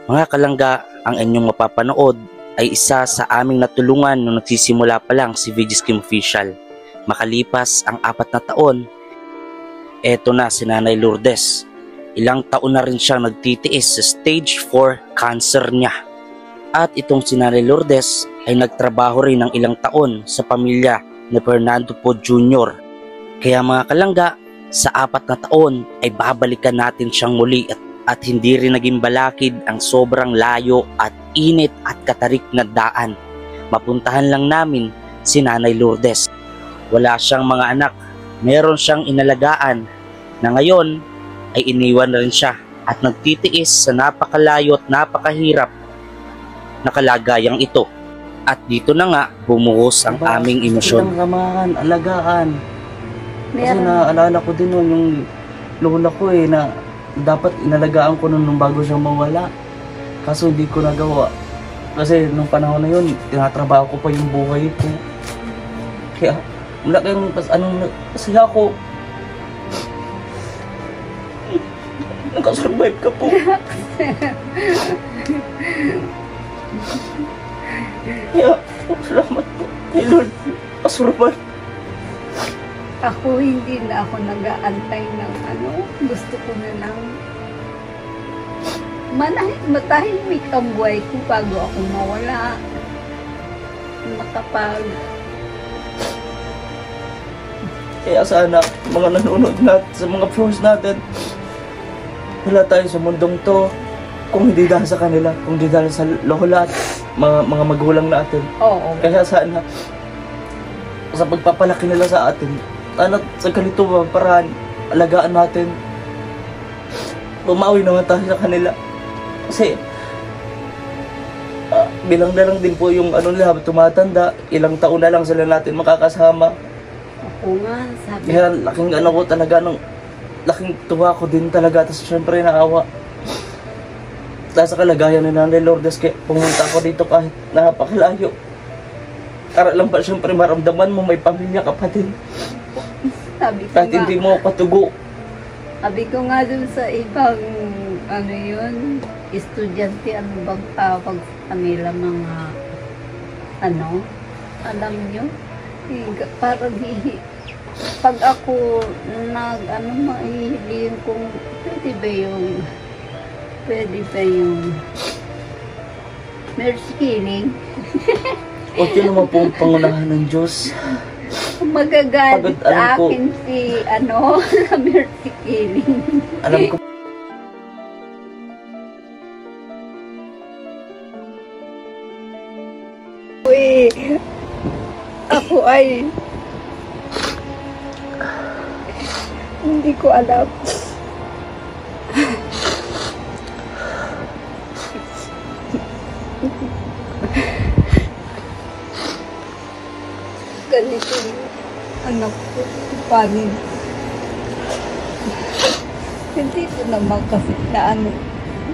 Mga kalangga, ang inyong mapapanood ay isa sa aming natulungan nung nagsisimula pa lang si VG Skim Official. Makalipas ang 4 na taon, eto na si Nanay Lourdes. Ilang taon na rin siyang nagtitiis sa stage 4 cancer niya. At itong si Nanay Lourdes ay nagtrabaho rin ng ilang taon sa pamilya ni Fernando Po Jr. Kaya mga kalangga, sa 4 na taon ay babalikan natin siyang muli at hindi rin naging balakid ang sobrang layo at init at katarik na daan. Mapuntahan lang namin si Nanay Lourdes. Wala siyang mga anak, meron siyang inalagaan na ngayon ay iniwan na rin siya at nagtitiis sa napakalayo at napakahirap na kalagayang ito. At dito na nga bumuhos ang aming emosyon. Samahan, alagaan. Kasi naalala ko din nun yung lola ko na dapat inalagaan ko nun nung bago siyang mawala. Kaso hindi ko nagawa. Kasi nung panahon na yun, tinatrabaho ko pa yung buhay ko. Kaya wala kayong kasi ako nakasurvive ka po. Kaya salamat po kay Lord, nakasurvive. Ako hindi na ako nag-aantay ng gusto ko na lang matahimik ang buhay ko bago ako mawala. Kaya sana mga nanonood natin sa mga viewers natin, wala tayo sa mundong to kung hindi dahil sa kanila, kung hindi dahil sa lola at mga magulang natin. Oo. Kaya sana sa pagpapalaki nila sa atin, sana sa ganito paraan, alagaan natin. Bumawi naman tayo sa kanila. Kasi bilang na lang din po yung nila tumatanda, ilang taon na lang sila natin makakasama. Ako nga, sabi. Kaya laking ko talaga, laking tuwa ko din talaga. Tapos syempre naawa. Dahil sa kalagayan ni Nanay Lourdes, kaya pumunta ako dito kahit napakalayo. Para lang pa syempre maramdaman mo may pamilya ka pa din. Sabi ko kahit nga, hindi mo katugo. sabi ko nga dun sa ibang estudyante, bang tawag sa kanila mga alam nyo? Parang pag ako mahihiling kung pwede ba yung mercy killing. Huwag yun naman pong pangunahan ng Diyos. Magagalit sa akin si mercy killing. Alam ko ako ay hindi ko alam. Ganito yung anak ko, panin. Hindi ko naman kasi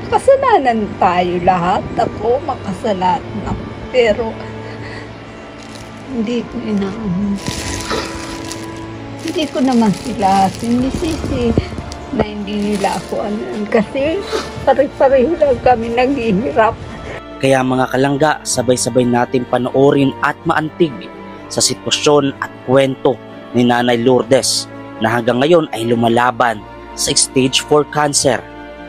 makasalanan tayo lahat. Ako, makasalanan ako. Pero hindi ko hindi ko naman sila sinisisi na hindi nila ako kasi pare-pareho lang kami naghihirap. Kaya mga kalangga, sabay-sabay natin panoorin at maantig sa sitwasyon at kwento ni Nanay Lourdes na hanggang ngayon ay lumalaban sa stage 4 cancer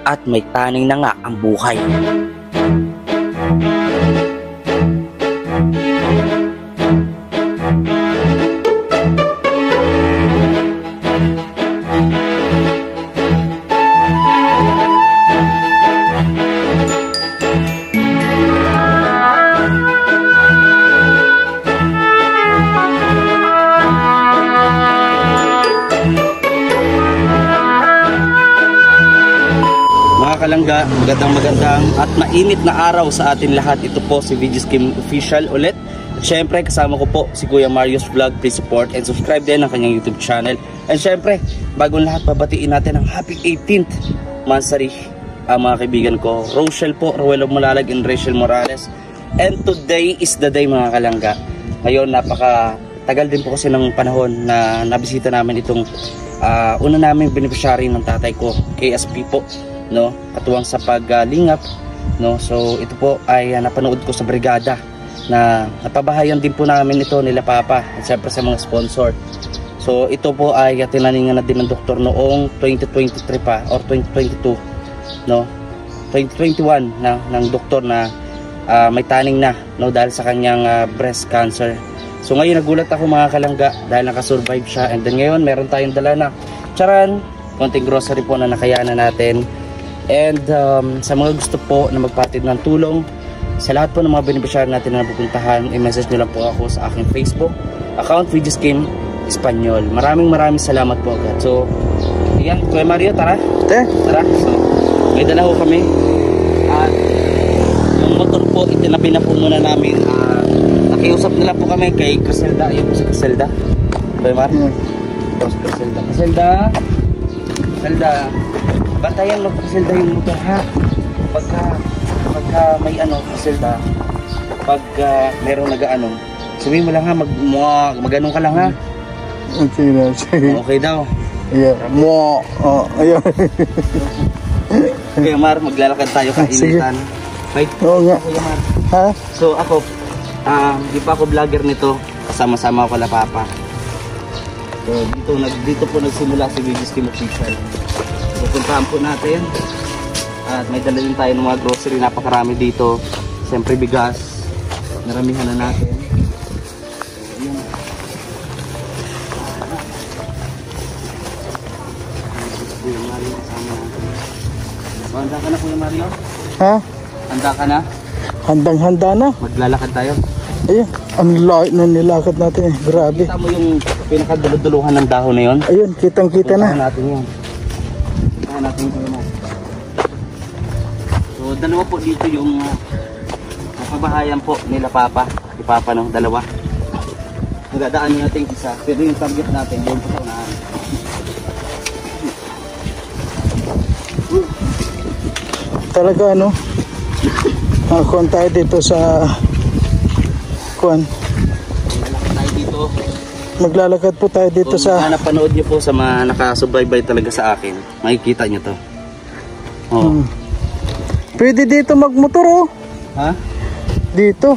at may taning na nga ang buhay. Kalangga, magandang at mainit na araw sa atin lahat. Ito po si VG Skim Official ulit. At syempre kasama ko po si Kuya Mario's Vlog. Please support and subscribe din ang kanyang YouTube channel. And syempre, bagong lahat, babatiin natin ang happy 18th Mansari ang mga kaibigan ko, Rochelle po, Rowelo Mulalag and Rachel Morales. And today is the day mga kalangga. Ngayon tagal din po kasi ng panahon na nabisita namin itong una naming beneficiary ng tatay ko, KSP po, no, katuwang sa paglingap no? So ito po ay napanood ko sa brigada na napabahayan din po namin ito nila Papa at siyempre sa mga sponsor. So ito po ay tinaningan na din ng doktor noong 2023 pa or 2022, no? 2021 ng doktor na may taning na, no, dahil sa kanyang breast cancer. So ngayon nagulat ako mga kalangga dahil nakasurvive siya, and then ngayon meron tayong dala na charan, konting grocery po na nakayanan natin. And sa mga gusto po na magpatid ng tulong, sa lahat po ng mga beneficiary natin na napupuntahan, i-message nyo lang po ako sa aking Facebook account, VG Kim Espanyol. Maraming salamat po agad. So ayan, Kuya Mario, tara. Tara. So may dala ho kami. At yung motor po, itinabi na po muna namin. Nakiusap na lang po kami kay Criselda. Ayun po si Criselda. Kuya Mario. Criselda. Bantayan mo Criselda yung motor ha. Pagka may Criselda, pag merong nag-ano, sabihin mo lang ha, mag-anong ka lang ha. Okay na, sige. Okay daw. Yeah. Ayun. Kuya Mar, maglalakad tayo kainitan. Right? Oo nga. Kuya Mar. Ha? So ako, di pa ako vlogger nito. Kasama-sama ako kala Papa. So dito po nagsimula si VG Kim Official. Pupuntahan po natin. At may dala din tayo ng mga grocery. Napakarami dito. Siyempre bigas. Naramihan na natin. Kuya Mario, kasama natin. So, handa ka na Kuya Mario? Ha? Handa ka na? Handang-handa na. Maglalakad tayo. Ayun. Ang lahat na nilakad natin eh. Grabe. Kita mo yung pinakaduluduluhan ng dahon na yun? Ayun, kitang-kita na. Puntahan natin yun. Puntahan natin yun. So, dalawa po dito yung napabahayan po nila Papa. Di Papa no, dalawa. Nagadaan natin isa. Pero yung target natin, yung sa unahan. Talaga ano? Kuhan tayo dito sa kuhan. Malaki tayo dito. Maglalakad po tayo dito sa... Kung napanood nyo po sa mga nakasubaybay talaga sa akin, makikita nyo to. Oh. Pwede dito magmotor oh. Ha? Dito.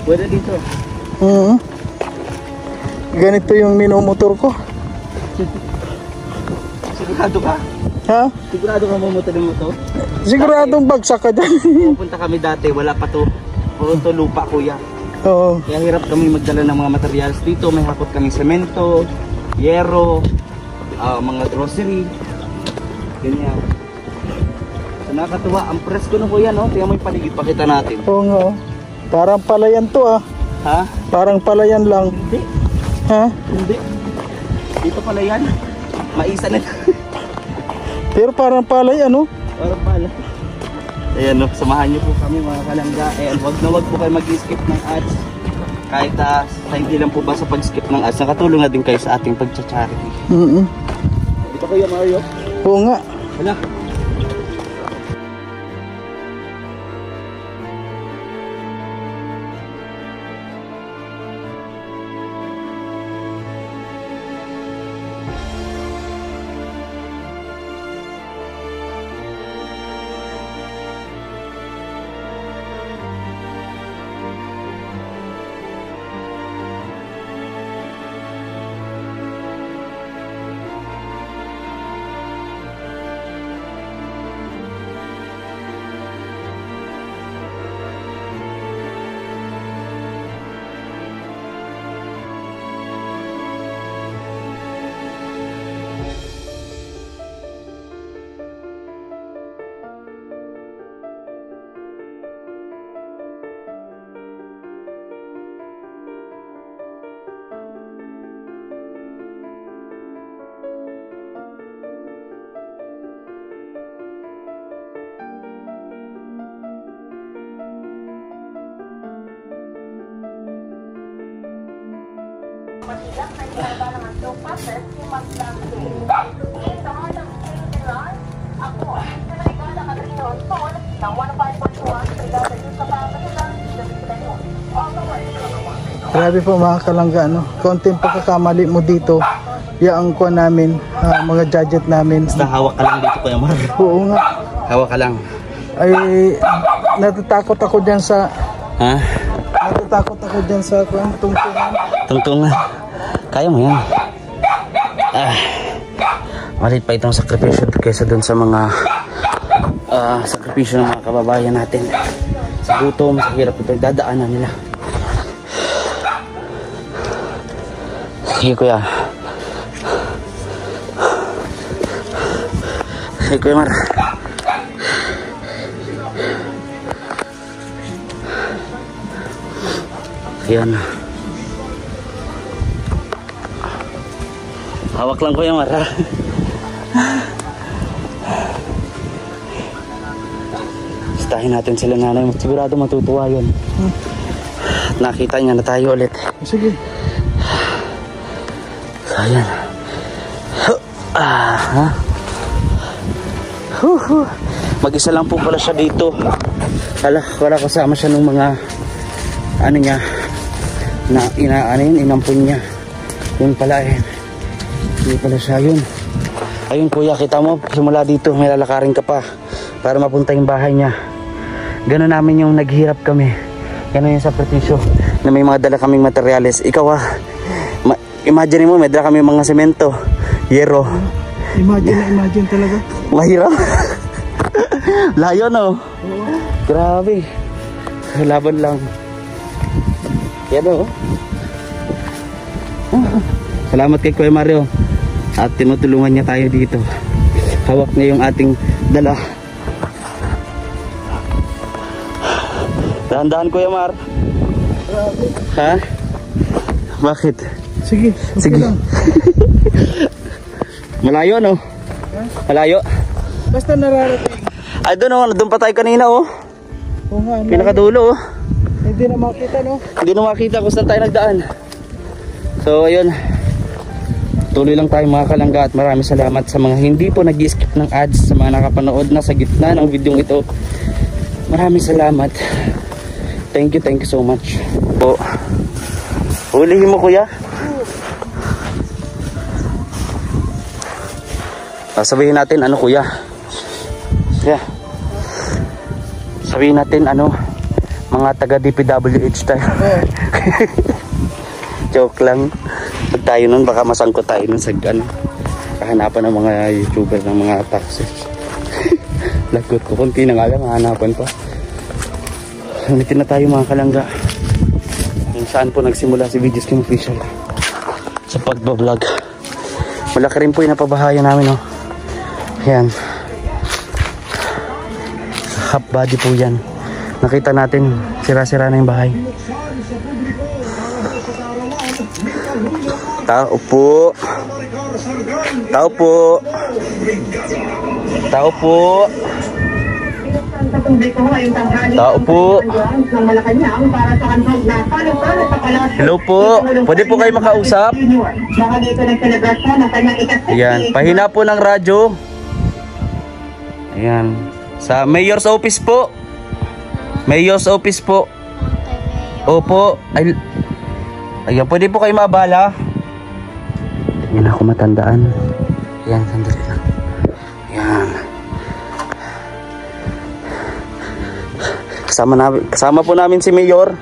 Pwede dito. Ganito yung minomotor ko. Sigurado ka? Ha? Sigurado ka mamotorin mo to? Siguradong bagsak ka dyan. Pupunta kami dati, wala pa to. Puro to lupa kuya. Oo. Kaya hirap kami magdala ng mga materials dito. May hakot kami semento, yero, mga grocery. Ganyan. So, nakakatuwa. Ang presko na kuya, no? Kaya may paligid, pakita natin. Oo nga oh. Parang palayan to ah. Ha? Parang palayan lang. Hindi. Ha? Hindi. Dito pala yan. Maisa na. Pero parang palayan oh. Parang pala. Ayan no, samahan niyo po kami mga kalangga. Ayan, wag po kayo mag-skip ng ads. Kahit hindi lang po ba sa pag-skip ng ads, nakatulong na din kayo sa ating pag-charity. Dito kayo Mario? Oo nga. Wala. Grabe po mga kalangga no. Konting pagkakamali mo dito, yung kuha namin, mga gadget namin. Basta hawak ka lang dito Kuya Mar. Oo nga. Hawak ka lang. Ay, natatakot ako dyan sa... Ha? Natatakot ako dyan sa tungtungan. Tungtungan. Kaya mo yan. Malit pa itong sakripisyo kaysa dun sa mga sakripisyo ng mga kababayan natin. Sa gutom, sa hirap ito, dadaanan nila. Sige kuya. Sige kuya Mar. Ayan. Hawak lang kuya Mar. Stahin natin sila nanay. Sigurado matutuwa yun. At nakita niya na tayo ulit. Sige. Ayan. Mag-isa lang po pala siya dito. Wala kasama siya nung mga ano niya na inampun niya. Yun pala eh. Hindi pala siya yun. Ayun kuya, kita mo simula dito may lalakarin ka pa para mapunta yung bahay niya. Ganun namin yung naghirap kami. Ganun yung sakripisyo na may mga dala kaming materyales. Ikaw imagine mo, may dala kami mga semento, yero. Imagine talaga. Mahirap. Layo no? Grabe. Laban lang. Yan o. Salamat kay Kuya Mario. At tinutulungan niya tayo dito. Hawak niya yung ating dala. Dahan-dahan Kuya Mar. Ha? Bakit? Sige. Sige. Malayo no? Malayo. Basta nararating. Ay doon pa tayo kanina oh. Oo nga. Pinakadulo oh. Hindi na makita no? Hindi na makita kung saan tayo nagdaan. So ayun. Tuloy lang tayo mga kalangga at maraming salamat sa mga hindi po nag-skip ng ads, sa mga nakapanood na sa gitna ng video ito. Maraming salamat. Thank you so much. Po. Hulihin mo kuya. Sabihin natin ano kuya. Yeah. Sabihin natin ano, mga taga DPWH tayo. Joke lang. Pag tayo nun baka masangkot tayo nun sa kahanapan ng mga YouTuber ng mga taxis. Lagot ko konti na nga lang hanapan pa. Ulitin na tayo mga kalangga. Kung saan po nagsimula si VJ's Kim Official sa pagbablog. Malaki rin po yung napabahayan namin oh. Yan. Half body po yan. Nakita natin sira-sira na yung bahay. Tao po. Tao po. Tao po. Tao po. Hello po. Pwede po kayo makausap? Ayan. Pahina po ng radyo. Ayan. Sa Mayor's Office po. Mayor's Office po. Opo. Ayan. Pwede po kayo mabala. Yan ako matandaan. Ayan. Sandali lang. Ayan. Kasama po namin si Mayor.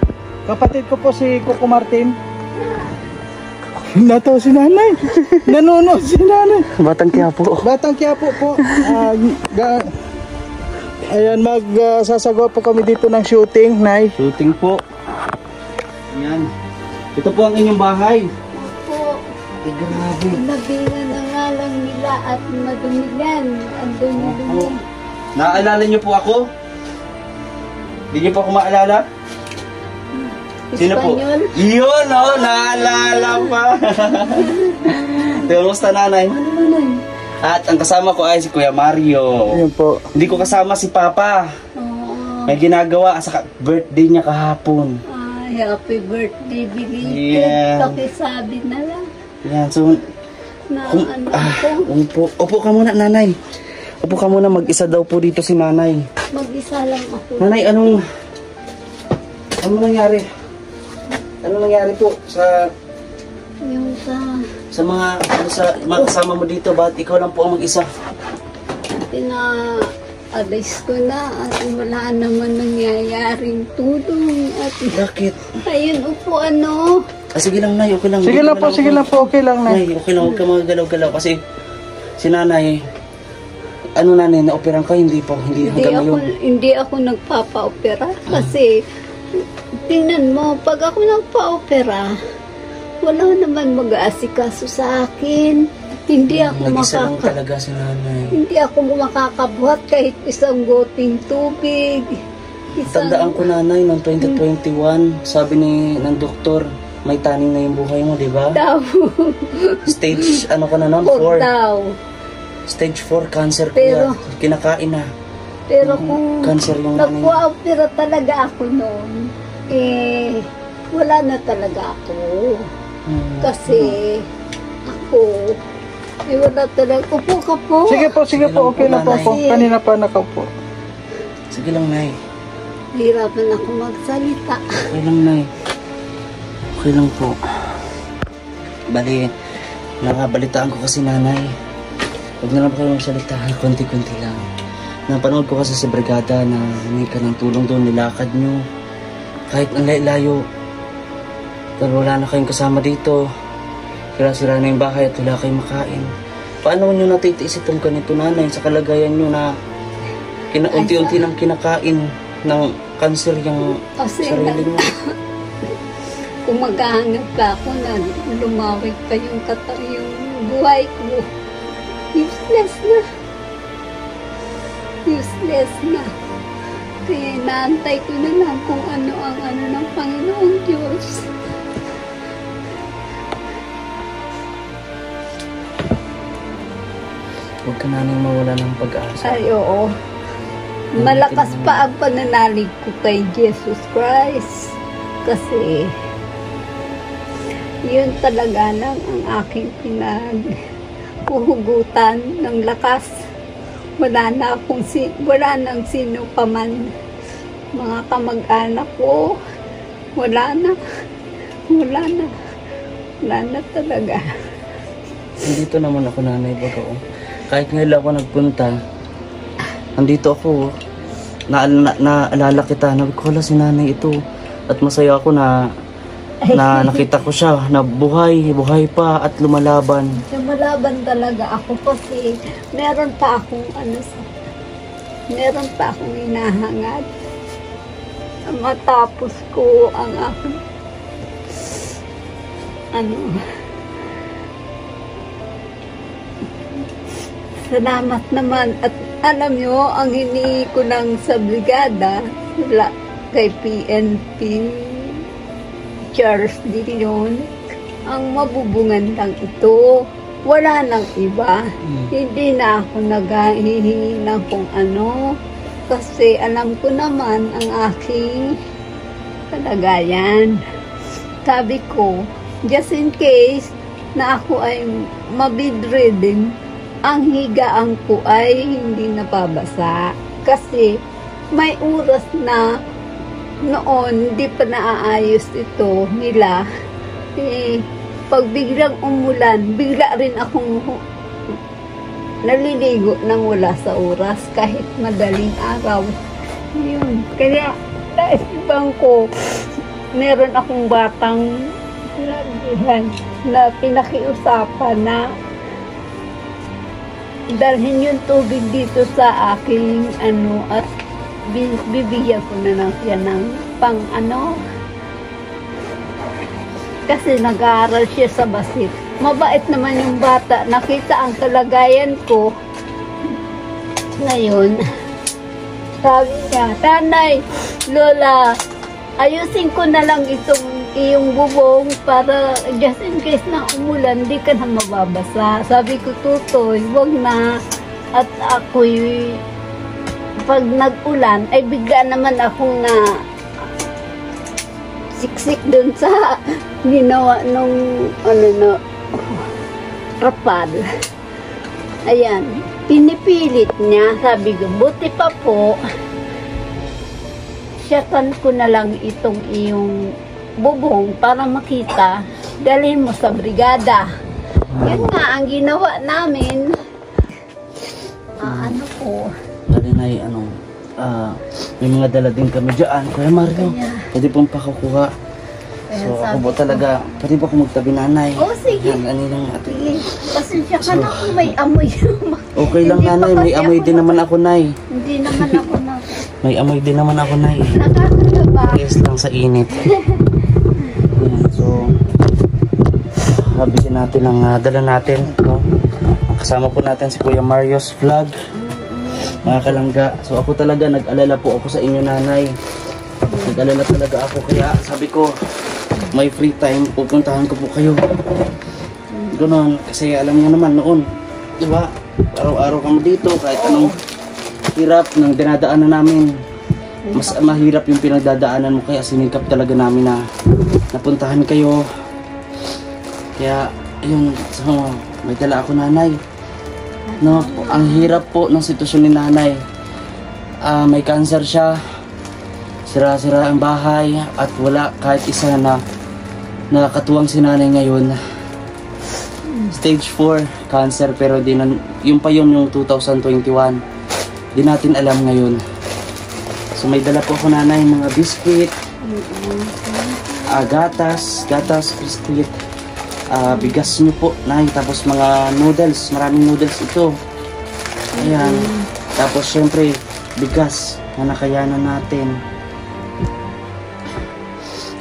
Kapatid ko po si Coco Martin. Natawa si nanay. Nanonood si nanay. Batang Quiapo. Batang Quiapo po. Ayan, magsasagawa po kami dito ng shooting, Nay. Shooting po. Ayan. Ito po ang inyong bahay. Po, Ay, grabe. nabingan na nga lang nila at madumigan. Andun yung dumi. Naaalala niyo po ako? Hindi niyo po ako maalala? Sino po? Espanyol. Yun, oh, naalala pa. Kamusta nanay? At ang kasama ko ay si Kuya Mario. Ayun po. Hindi ko kasama si Papa. Oo. May ginagawa sa birthday niya kahapon. Ay, happy birthday, belated. Yeah. Pakisabi na lang. Yan, so Na ano ko. Upo ka muna nanay. Upo ka muna, mag-isa daw po dito si nanay. Mag-isa lang ako. Nanay, ano nangyari? Ano nangyari po sa Yung sa mga kasama mo dito? Bakit ikaw lang po ang mag-isa? alis ko na at wala naman nangyayaring tulong at Bakit? ayun upo ano. Sige lang, Nay. Okay lang. Sige lang po, okay lang na. Nay, okay lang. Huwag ka magagalaw-galaw. Kasi si Nanay, ano Nanay, na-operan ka? Hindi po. Hindi hanggang ngayon. Hindi ako nagpapa-opera kasi tingnan mo, pag ako nagpa-opera, wala naman mag-aasikaso sa akin. Hindi ako Nag-isa lang talaga si Nanay. Hindi ako makakabuhat kahit isang goting tubig. Tandaan ko Nanay, noong 2021, sabi ng doktor, may taning na yung buhay mo, di ba? Daw. Stage, ano ka na noon? Huwag 4. daw. Stage 4 cancer ko Pero- yan. Kinakain na. Pero kung Cancer yung nagpa-opera talaga ako noon, wala na talaga ako. Kasi ako, wala talaga. Upo ka po. Sige po, okay lang po Nanay. po. Kanina pa nakaupo. Sige lang, Nay. Hirapan ako magsalita. Okay lang, Nay. Okay lang po. Bali, nakabalitaan ko kasi Nanay. Huwag na lang po kayo magsalita. Konti-konti lang. Napanood ko kasi sa brigada na may ka ng tulong doon, nilakad nyo. Kahit ang layo, pero wala na kayong kasama dito. Sira-sira na yung bahay at wala kayong makain. Paano nyo natitiis itong ganito Nanay sa kalagayan nyo na unti-unti nang kinakain ng cancer yung Kasi sarili nyo? kung maghahanap pa ako na lumawig pa yung buhay ko, useless na. Kaya inaantay ko na lang kung ano ang ng Panginoong Diyos. Huwag ka Nanay mawala ng pag-asa. Ay, oo. Malakas pa ang pananalig ko kay Jesus Christ. Kasi yun talaga lang ang aking pinaghuhugutan ng lakas. Wala nang sino pa man. Mga kamag-anak ko, wala na talaga. Nandito naman ako Nanay baga. Kahit ngayon ako nagpunta, nandito ako. Naalala kita, nabi ko si Nanay ito. At masaya ako na nakita ko siya na buhay pa at lumalaban. Lumalaban talaga ako kasi meron pa akong hinahangad. Matapos ko ang aking salamat naman at alam nyo, ang hinihingi ko lang sa brigada kay PNP Charles D. Leon, ang mabubungan lang ito. Wala nang iba. Hindi na ako naghihingi ng kung ano. Kasi alam ko naman ang aking kalagayan. Sabi ko, just in case na ako ay mabidridden, ang higaan ko ay hindi napabasa. Kasi may oras na noon, di pa naaayos ito nila. Pag biglang umulan, bigla rin akong naliligo nang wala sa oras kahit madaling araw. Yun. Kaya naisipan ko, meron akong batang na pinakiusapan na dalhin yung tubig dito sa aking at bibigyan ko na lang siya ng pang kasi nag-aaral siya sa basit. Mabait naman yung bata. Nakita ang kalagayan ko. Ngayon, sabi niya, Nanay, Lola, ayusin ko na lang iyong bubong para just in case na umulan, di ka na mababasa. Sabi ko, Tutoy, wag na. At ako'y pag nag-ulan, ay bigla naman akong siksik dun sa ginawa nung rapal. Ayan, pinipilit niya. Sabi ko, buti pa po, syakan ko na lang itong iyong bubong para makita, dalhin mo sa brigada. Yun nga, ang ginawa namin, bali na may mga dala din kami dyan. Kuya Mario, pwede pong pakukuha. So ako po talaga, pwede po ako magtabi nanay. Oh, sige. Yan, ano lang natin. Sige, pasensya ka na kung may amoy. Okay lang nanay, may amoy din naman ako nay. Hindi naman ako na. May amoy din naman ako nay. Nakakataba. Yes lang sa init. Yan, so, habisin natin ang dala natin. No? Kasama po natin si Kuya Mario's vlog. Mga kalangga. So ako talaga, nag-alala po ako sa inyo nanay. Nag-alala talaga ako. Kaya sabi ko, may free time, pupuntahan ko po kayo. Ganon. Kasi alam niyo naman noon, di ba? Araw-araw kami dito, kahit anong hirap ng dinadaanan namin. Mas mahirap yung pinagdadaanan mo, kaya sinikap talaga namin na napuntahan kayo. Kaya, ayun, so, may dala ako nanay. No, ang hirap po ng sitwasyon ni nanay. May cancer siya. Sira-sira ang bahay at wala kahit isa na nakakatuwang si nanay ngayon. Stage 4 cancer, pero yung pa yun yung 2021. Di natin alam ngayon. So may dala po ako nanay, mga biskuit, gatas, biskuit, bigas nyo po nay, tapos mga noodles, maraming noodles ito. Ayan. Tapos syempre bigas na nakayanan natin.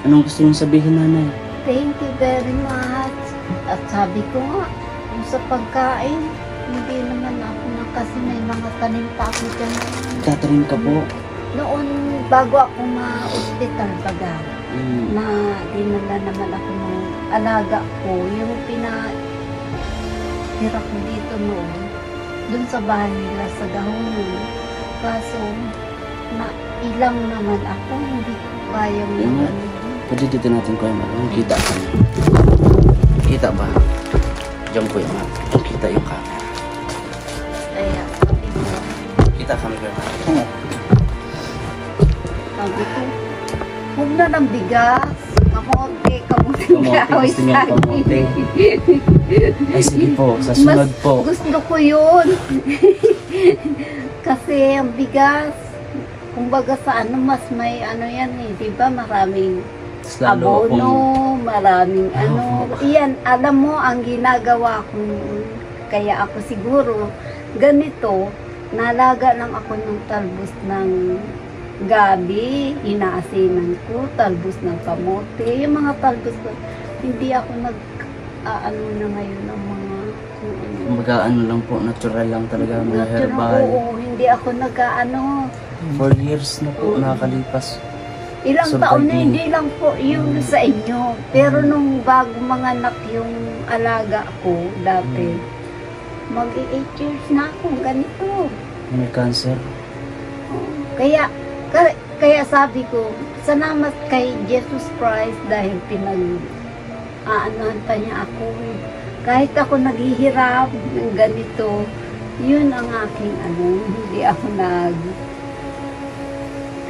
Anong gusto nyo sabihin nanay? Thank you very much. At sabi ko nga, yung sa pagkain, hindi naman ako na kasi may mga tanim pa ako dyan. Tatanim ka po? Noon, bago ako ma-hospital baga, na dinala naman ako ng alaga ko, yung pinahirap ko dito noon, dun sa bahay nila sa Gahungon. Kaso, na ilang naman ako, hindi ko kayang yung Pwede dito natin kuya Mario. Kita ka. Kita ba? Diyan kuya Mario. Kita yung camera. Kaya, sabi ko, Kita kami kuya Mario. sabi ko, huwag na ng bigas. Kamote Kamote, kahoy gusto niyo kamote. Ay sige po, sa sunod po. Gusto ko yun. Kasi ang bigas, kumbaga sa mas may yan di ba? Maraming abono, maraming Iyan, alam mo, ang ginagawa ko noon, kaya ako siguro, ganito, nalaga lang ako ng talbos ng gabi, inaasinan ko, talbos ng kamote, yung mga talbos ko, hindi ako na ngayon ng mga Kumbaga lang po, natural lang talaga, mga herbal. Oo, hindi ako 4 years na po nakakalipas. Ilang taon na, hindi lang po yun sa inyo. Pero nung bago mga anak yung alaga ko dati, mag-8 years na ako, ganito. May cancer. Kaya sabi ko, salamat kay Jesus Christ dahil pinag-aanohan pa niya ako. Kahit ako naghihirap ng ganito, yun ang aking hindi ako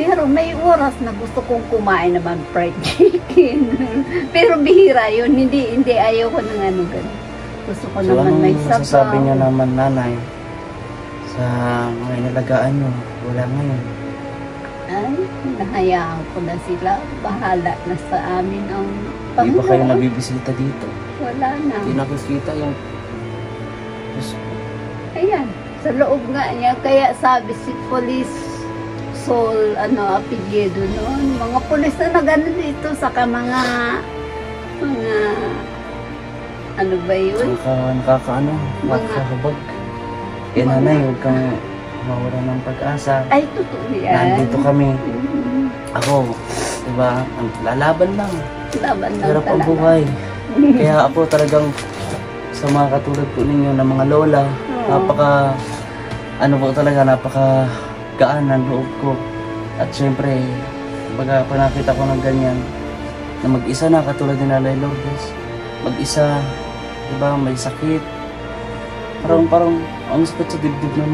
Pero may oras na gusto kong kumain naman fried chicken. Pero bihira yun, hindi ayaw ko ng ganun. Gusto ko naman may sabaw. So sabi niyo naman nanay, sa mga inalagaan niyo, wala ngayon. Ay, nahayaan ko na sila. Bahala na sa amin ang Panginoon. Di ba kayo nabibisita dito? Wala na. Hindi nakikita yung... Ayan, sa loob nga niya. Kaya sabi si Police Sol, apelyido noon. Mga pulis na nagano dito, saka mga ano ba yun? Nakakabag. Eh nanay, huwag kang mawala ng pag-asa. Ay, totoo yan. Nandito kami. Ako, diba, lalaban lang. Laban lang Hirap ang talaga. buhay. Kaya ako talagang sa mga katulad po ninyo na mga lola, napaka gaan ng loob ko. At syempre, pag nakita ko ng ganyan, na mag-isa na katulad ni Nanay Lourdes, mag-isa, diba, may sakit. Parang ang sakit sa dibdib na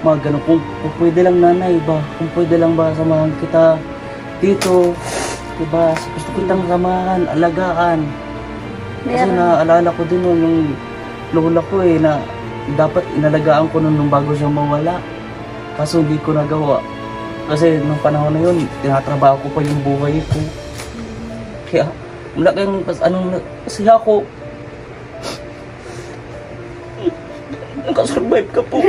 mga ganun. Kung pwede lang nanay ba, kung pwede lang ba samahan kita dito, diba, gusto kitang samahan, alagaan. Kasi naalala ko din nun, yung lola ko na dapat inalagaan ko nun bago siya mawala. Kaso hindi ko nagawa. Kasi nung panahon na yun, tinatrabaho ko pa yung buhay ko. Kaya, wala kayong kasi ako. Nakasurvive ka po.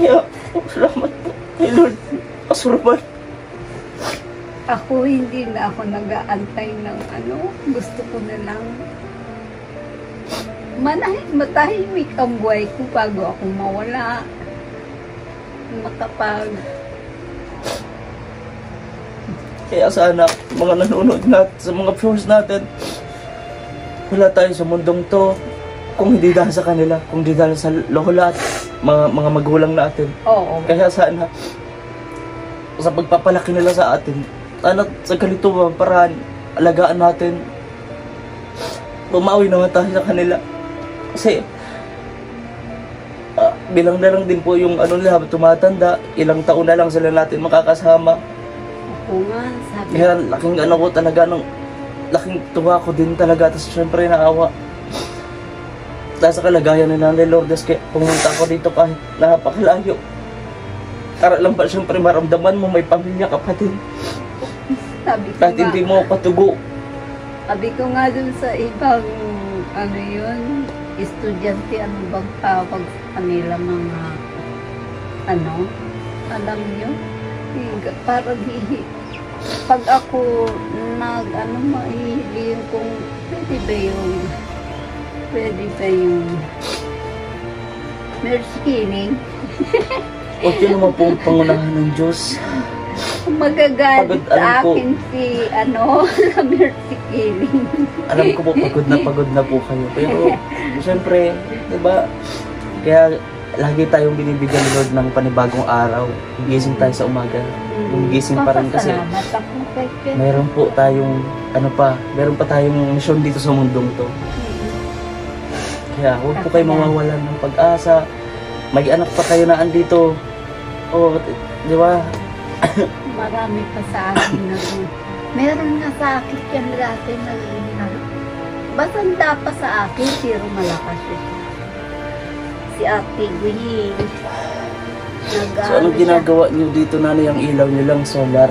Kaya, salamat po kay Lord. Nakasurvive. Ako hindi na ako nag-aantay ng gusto ko na lang matahimik ang buhay ko bago ako mawala. Kaya sana, mga nanonood natin, sa mga viewers natin, wala tayo sa mundong to kung hindi dahil sa kanila, kung hindi dahil sa lola at mga magulang natin. Oo. Kaya sana, sa pagpapalaki nila sa atin, sana sa ganito ba paraan, alagaan natin, bumawi naman tayo sa kanila. Kasi, bilang na lang din po yung nila, tumatanda, ilang taon na lang sila natin makakasama. Oo nga, sabi. Kaya laking ko talaga, laking tuwa ko din talaga, tapos syempre naawa. Dahil sa kalagayan ni Nanay Lourdes, kaya pumunta ako dito kahit napakalayo. Para lang ba syempre maramdaman mo may pamilya kapatid. Sabi ko Kahit hindi mo patugo. Sabi ko nga dun sa ibang, estudyante, bang tawag sa kanila mga, alam nyo? Parang pag ako mahihiling kung pwede ba yung mercy killing. Huwag yun naman po ang pangunahan ng Diyos. Magagalit sa akin si mercy killing. Alam ko po, pagod na po kayo. Pero, siyempre, diba, kaya lagi tayong binibigyan ni Lord ng panibagong araw. Gising tayo sa umaga. Yung gising pa rin kasi meron po tayong, meron pa tayong mission dito sa mundong to. Kaya huwag po kayo mawawalan ng pag-asa. May anak pa kayo na andito. Oh, di ba? Marami pa sa akin na meron nga sa akin yan dati na basanda pa sa akin, pero malakas siya. Si Ate Guyi. So, anong ginagawa niyo dito, Nanay? Ang ilaw niyo lang, solar?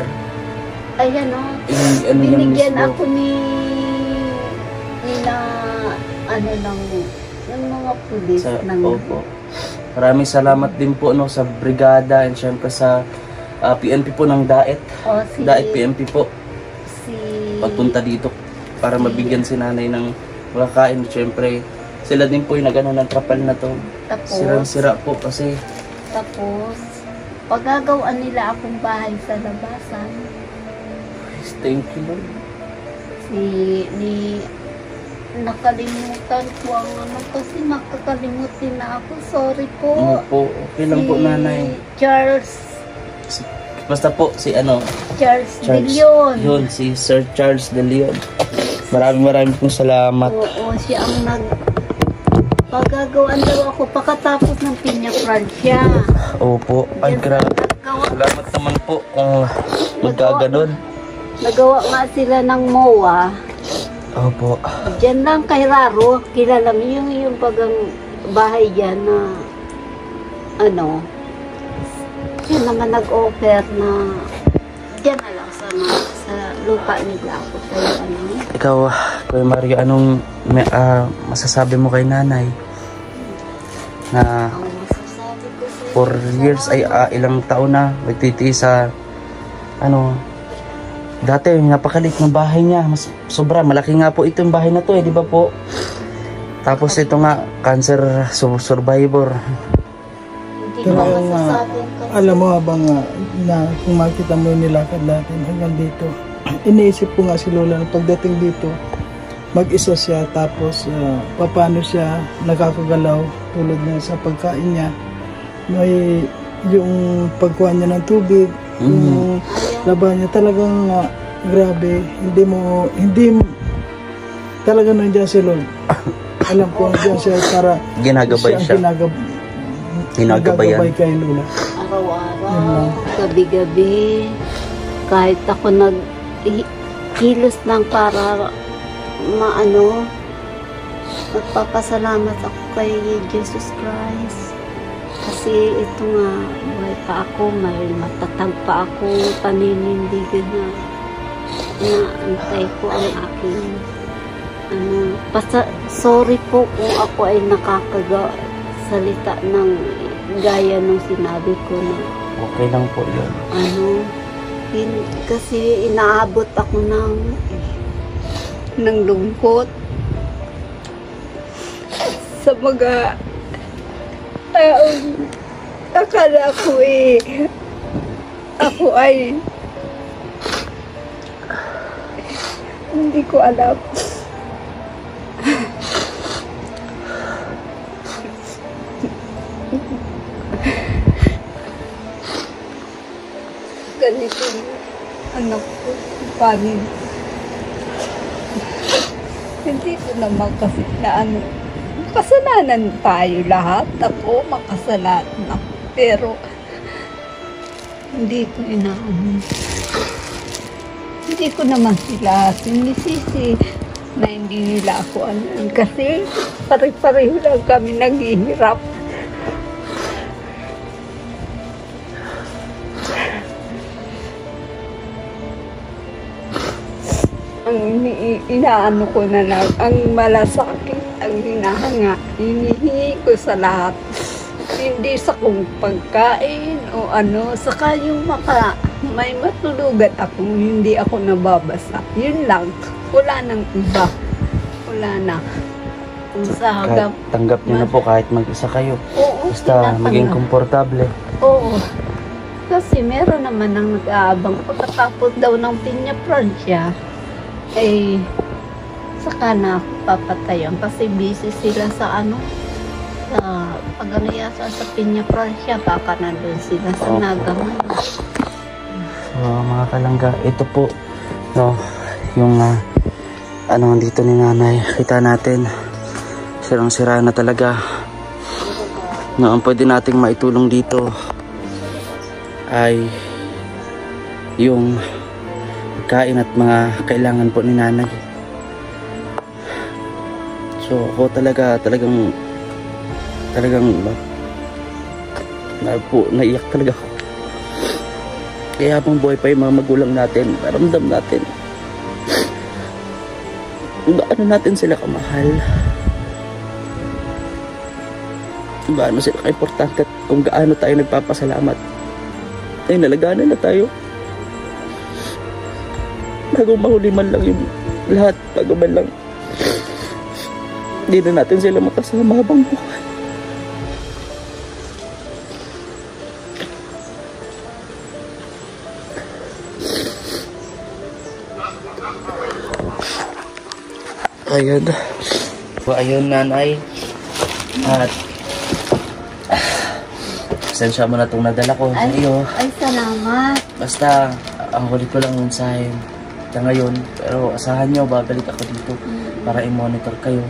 Ayan binigyan ako ni ng mga pulis. Opo. Maraming salamat din po sa brigada and syempre sa PNP po ng DAET. DAET PNP po. Pagpunta dito para mabigyan si Nanay ng makakain. Syempre, sila din po yung ng trapal na to. Sirang-sira po kasi. Tapos, pagagawaan nila akong bahay sa labasan. Thank you, Lord. Nakalimutan ko ang kasi makakalimutin na ako. Sorry po. Opo, okay lang po, Nanay. Basta po si Charles De Leon. Yun, si Sir Charles De Leon. Maraming pong salamat. Oo, siya ang pagagawaan daw ako pagkatapos ng Piña Francia. Opo, ay grabe. Salamat naman po kung magkaganon. Nagawa nga sila ng MOA. Opo. Diyan lang kay Raro, kilala mo yung pagang bahay dyan na yun naman nag-offer na dyan na lang sa lupa nila ako. Ikaw, Kuya Mario, anong masasabi mo kay Nanay? Na 4 years ay ilang taon na nagtitiis sa dati napakaliit ng bahay niya, sobra malaki nga po ito yung bahay na to di ba po? Tapos ito nga cancer survivor. Pero alam mo habang na kung makita mo yung nilakad natin hanggang dito, iniisip ko nga si Lola na pagdating dito mag-isa siya, tapos paano siya nakakagalaw tulad niya sa pagkain niya, may yung pagkuha niya ng tubig, yung laban niya talagang grabe, hindi talaga nandiyan si Lord. Alam ko nandiyan siya para ginagabay siya. Ginagabay kay Lola. Araw-araw, gabi-gabi, kahit ako kilos lang para Nagpapasalamat ako kay Jesus Christ. Kasi ito nga, buhay pa ako, may matatag pa ako, paninindigan na naantay ko ang aking sorry po kung ako ay nakakasalita ng gaya nung sinabi ko na Okay lang po yun. kasi inaabot ako ng lungkot sa mga akala ko ako ay hindi ko alam. Ganito anak ko, panin. Hindi ko naman kasi kasalanan tayo lahat. Ako, makasalanan ako. Pero, hindi ko hindi ko naman sila sinisisi na hindi nila ako kasi pare-pareho lang kami naghihirap. Ang inaano ko na lang, ang malasakit, ang hinihingi ko sa lahat. Hindi sa kung pagkain o saka yung may matulugan ako, hindi ako nababasa. Yun lang, wala nang iba. Wala na. Tanggap niyo na po kahit mag-isa kayo. Oo, basta maging komportable. Oo. Kasi meron naman ang nag-aabang pagkatapos daw ng Piña Francia. Saka na ako papatayan kasi busy sila sa yasa sa Piña Francia, baka nandun sila sa Nagaman. So mga kalangga, ito po yung dito ni nanay, kita natin sirang-sira na talaga. Ang pwede nating maitulong dito ay yung pagkain at mga kailangan po ni nanay. So ako talagang naiyak talaga ako. Kaya habang buhay pa yung mga magulang natin, maramdam natin kung gaano natin sila kamahal, kung gaano sila kaimportante, at kung gaano tayo nagpapasalamat ay nalaganan na tayo bago mahuli man lang yung lahat, bago man lang hindi na natin sila makasama habang buhay. Ayun. So, ayun nanay. At pasensya mo na itong nadala ko sa iyo. Ay, salamat. Basta, ang huli ko lang mensahe na ngayon. Pero asahan nyo, babalik ako dito para i-monitor kayo.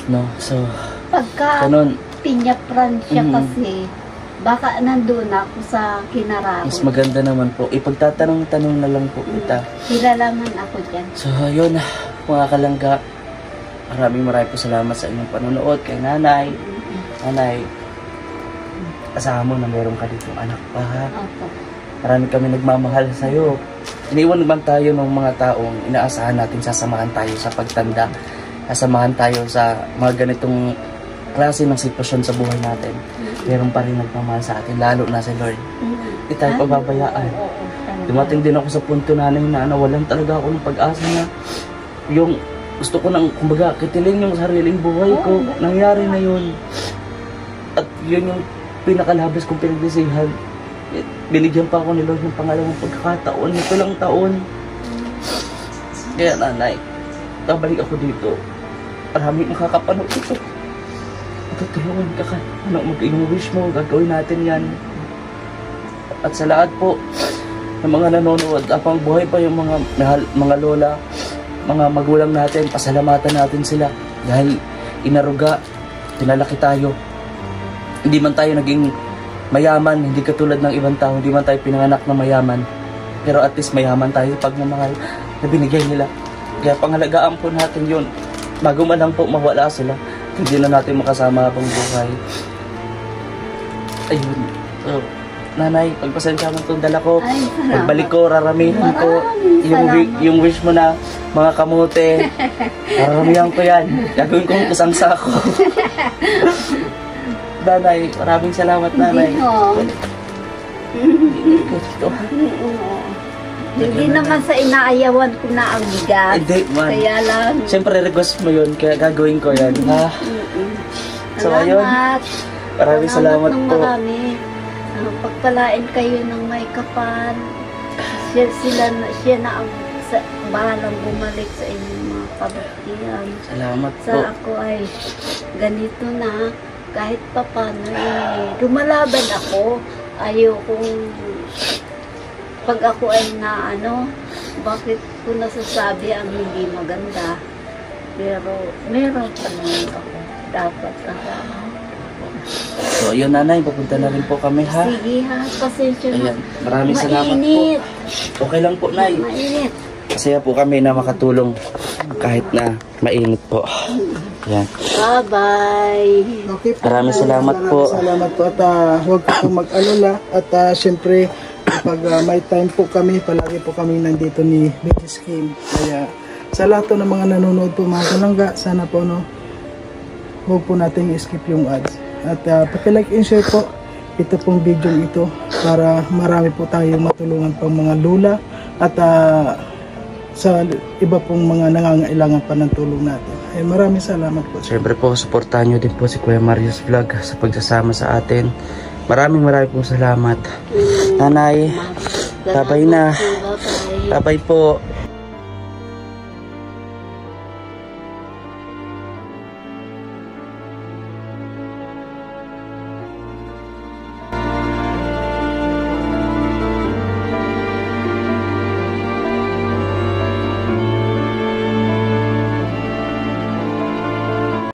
No? So, pagka ganun. Piña Francia kasi, baka nandun ako sa Kinarao. Mas maganda naman po. Ipagtatanong-tanong na lang po kita. Kilalaman ako dyan. So, ayun. Mga kalangga, maraming po salamat sa inyong panonood kay nanay. Nanay, asahan mo na meron ka ditong anak pa, ha? Opo. Marami kami nagmamahal sa iyo. Iniwan naman tayo ng mga taong inaasahan natin sasamahan tayo sa pagtanda. Sasamahan tayo sa mga ganitong klase ng sitwasyon sa buhay natin. Meron pa rin nagmamahal sa atin, lalo na si Lord. Hindi tayo pababayaan. Dumating din ako sa punto nanay na nawalan talaga ako ng pag-asa na yung gusto ko nang, kumbaga, kitiling yung sariling buhay ko. Nangyari na yun. At yun yung pinakalabas kong pinaglisihan. Binigyan pa ako ni Lord ng pangalawang pagkakataon. Ito lang taon. Kaya nanay, babalik ako dito. Maraming makakapanood ito. Tutulungan ka ka. Mag-iyong wish mo, gagawin natin yan. At sa lahat po ng mga nanonood, apang buhay pa yung mga lola, mga magulang natin, pasalamatan natin sila dahil inaruga, pinalaki tayo. Hindi man tayo naging mayaman, hindi katulad ng ibang tao, hindi man tayo pinanganak na mayaman, pero at least mayaman tayo pagmamahal na binigay nila. Kaya pangalagaan po natin yun. bago man lang po mawala sila, hindi na natin makasama habang buhay. Ayun. So, nanay, pagpasensya mo itong dala ko. Ay, salamat. Pagbalik ko, raramihan ko Maraming yung, salamat. yung wish mo na mga kamote. Raramihan ko yan. Gagawin ko kusang sako. Nanay, maraming salamat, nanay. Hindi naman sa inaayawan ko na ang bigat. Hindi, man. Kaya lang. Siyempre, request mo yun, kaya gagawin ko yan. Ha? So, ayun. Salamat. Maraming salamat ng po. marami. Pagpalain kayo ng may kapal. Siya na ang bahalang bumalik sa inyong mga kabutihan. Salamat po. Sa ako ay ganito na, kahit pa paano lumalaban ako. Ayokong pag ako ay na bakit ko nasasabi ang hindi maganda. Pero meron pa naman ako dapat kasama. So, ayun, nanay, papunta na rin po kami, ha? Sige ha, pasensya na. Ayan, maraming salamat Mainit. po. Okay lang po, nay. Mainit. Masaya po kami na makatulong kahit na mainit po. Ayan. Bye-bye. Okay po. Maraming salamat po. Salamat po at huwag po mag-alala at syempre pag may time po kami, palagi po kami nandito ni Biggest Kim. Kaya sa lahat po ng mga nanonood po mga kalangga, sana po huwag po natin i-skip yung ads. At paki-like and share po ito pong video ito para marami po tayong matulungan pang mga lula at sa iba pong mga nangangailangan pa ng tulong natin. Ay maraming salamat po. Siyempre po, supportahan nyo din po si Kuya Marius Vlog sa pagsasama sa atin. Maraming pong salamat. Nanay, babay na. Bye-bye. Babay po.